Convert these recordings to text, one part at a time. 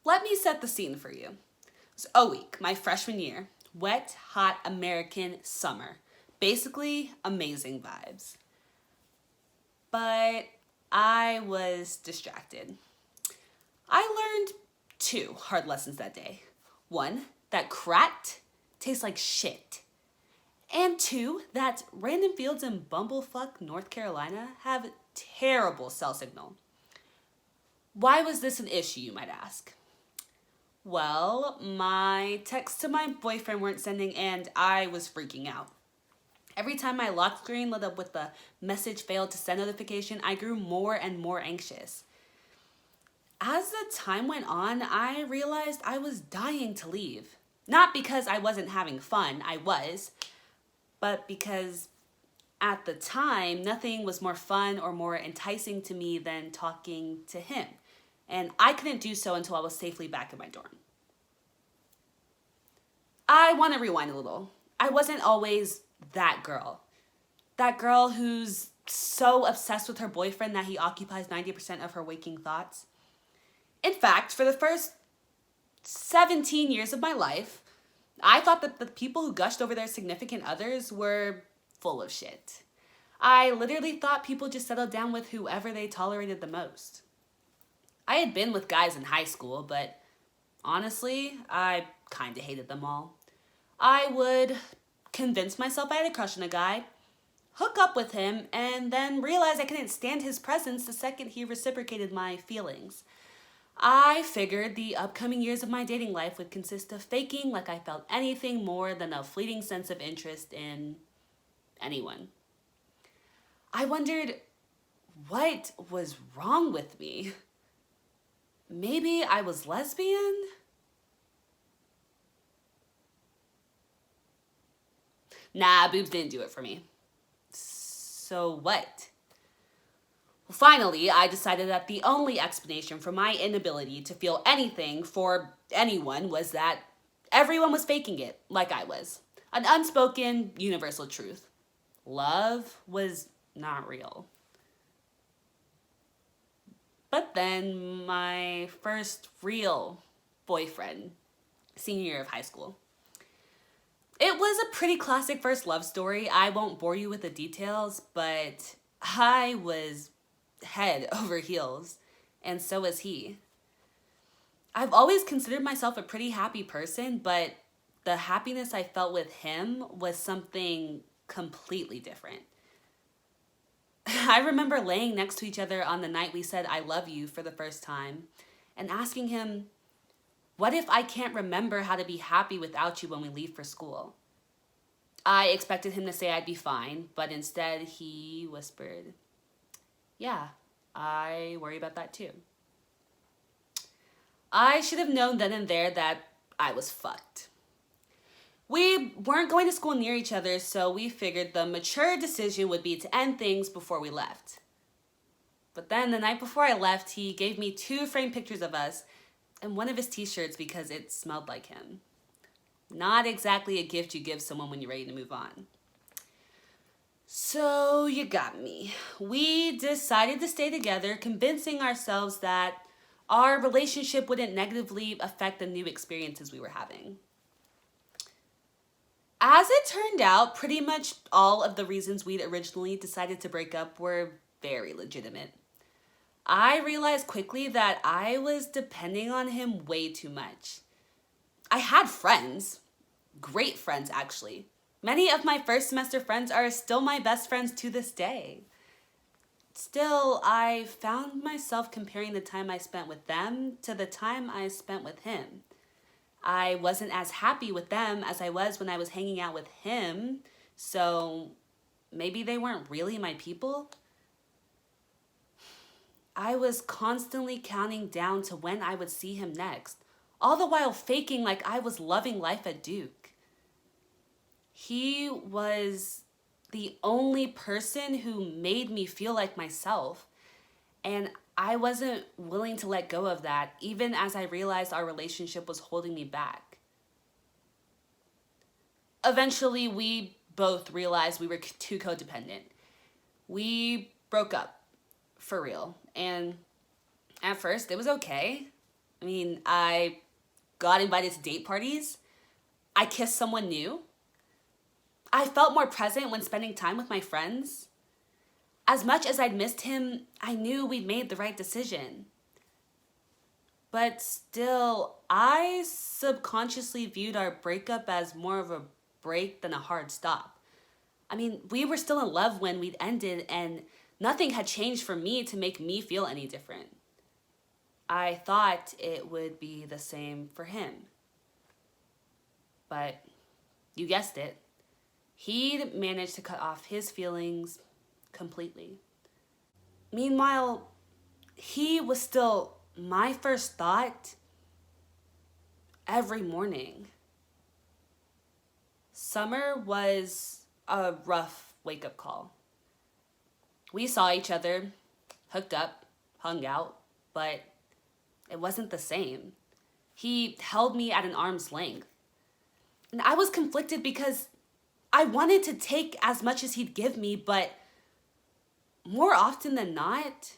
let me set the scene for you. It was O week, my freshman year. Wet, hot American summer. Basically, amazing vibes. But I was distracted. I learned 2 hard lessons that day. 1, that crat tastes like shit. And 2, that random fields in Bumblefuck, North Carolina have terrible cell signal. Why was this an issue, you might ask? Well, my texts to my boyfriend weren't sending and I was freaking out. Every time my lock screen lit up with the message failed to send notification, I grew more and more anxious. As the time went on, I realized I was dying to leave. Not because I wasn't having fun, I was, but because at the time, nothing was more fun or more enticing to me than talking to him. And I couldn't do so until I was safely back in my dorm. I want to rewind a little. I wasn't always that girl. That girl who's so obsessed with her boyfriend that he occupies 90% of her waking thoughts. In fact, for the first 17 years of my life, I thought that the people who gushed over their significant others were full of shit. I literally thought people just settled down with whoever they tolerated the most. I had been with guys in high school, but honestly, I kinda hated them all. I would convince myself I had a crush on a guy, hook up with him, and then realize I couldn't stand his presence the second he reciprocated my feelings. I figured the upcoming years of my dating life would consist of faking like I felt anything more than a fleeting sense of interest in anyone. I wondered what was wrong with me. Maybe I was lesbian? Nah, boobs didn't do it for me. So what? Well, finally, I decided that the only explanation for my inability to feel anything for anyone was that everyone was faking it, like I was. An unspoken, universal truth. Love was not real. But then my first real boyfriend, senior year of high school. It was a pretty classic first love story. I won't bore you with the details, but I was head over heels, and so was he. I've always considered myself a pretty happy person, but the happiness I felt with him was something completely different. I remember laying next to each other on the night we said I love you for the first time and asking him, what if I can't remember how to be happy without you when we leave for school? I expected him to say I'd be fine, but instead he whispered, yeah, I worry about that too. I should have known then and there that I was fucked. We weren't going to school near each other, so we figured the mature decision would be to end things before we left. But then the night before I left, he gave me 2 framed pictures of us and one of his t-shirts because it smelled like him. Not exactly a gift you give someone when you're ready to move on. So you got me. We decided to stay together, convincing ourselves that our relationship wouldn't negatively affect the new experiences we were having. As it turned out, pretty much all of the reasons we'd originally decided to break up were very legitimate. I realized quickly that I was depending on him way too much. I had friends, great friends actually. Many of my first semester friends are still my best friends to this day. Still, I found myself comparing the time I spent with them to the time I spent with him. I wasn't as happy with them as I was when I was hanging out with him, so maybe they weren't really my people. I was constantly counting down to when I would see him next, all the while faking like I was loving life at Duke. He was the only person who made me feel like myself, and I wasn't willing to let go of that, even as I realized our relationship was holding me back. Eventually, we both realized we were too codependent. We broke up, for real, and at first it was okay. I mean, I got invited to date parties. I kissed someone new. I felt more present when spending time with my friends. As much as I'd missed him, I knew we'd made the right decision. But still, I subconsciously viewed our breakup as more of a break than a hard stop. I mean, we were still in love when we'd ended, and nothing had changed for me to make me feel any different. I thought it would be the same for him. But you guessed it, he'd managed to cut off his feelings completely. Meanwhile, he was still my first thought every morning. Summer was a rough wake-up call. We saw each other, hooked up, hung out, but it wasn't the same. He held me at an arm's length. And I was conflicted because I wanted to take as much as he'd give me, but more often than not,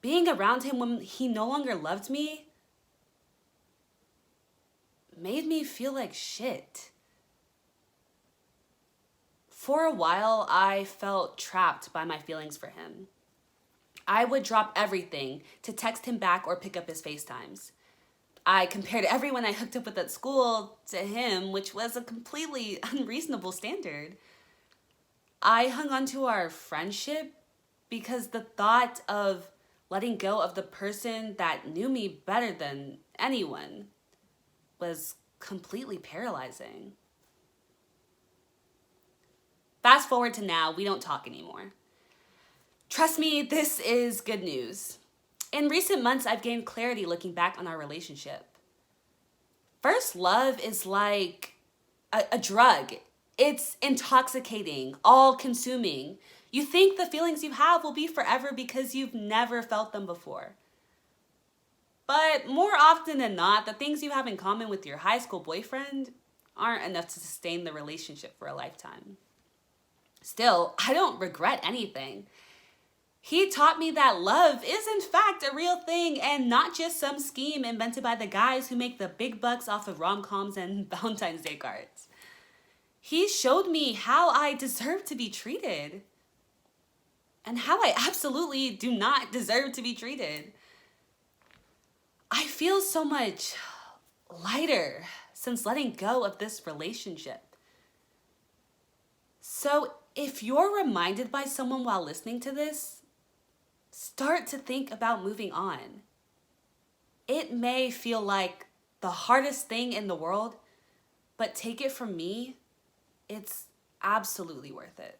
being around him when he no longer loved me made me feel like shit. For a while, I felt trapped by my feelings for him. I would drop everything to text him back or pick up his FaceTimes. I compared everyone I hooked up with at school to him, which was a completely unreasonable standard. I hung on to our friendship because the thought of letting go of the person that knew me better than anyone was completely paralyzing. Fast forward to now, we don't talk anymore. Trust me, this is good news. In recent months, I've gained clarity looking back on our relationship. First love is like a drug. It's intoxicating, all-consuming. You think the feelings you have will be forever because you've never felt them before. But more often than not, the things you have in common with your high school boyfriend aren't enough to sustain the relationship for a lifetime. Still, I don't regret anything. He taught me that love is in fact a real thing and not just some scheme invented by the guys who make the big bucks off of rom-coms and Valentine's Day cards. He showed me how I deserve to be treated and how I absolutely do not deserve to be treated. I feel so much lighter since letting go of this relationship. So if you're reminded by someone while listening to this, start to think about moving on. It may feel like the hardest thing in the world, but take it from me, it's absolutely worth it.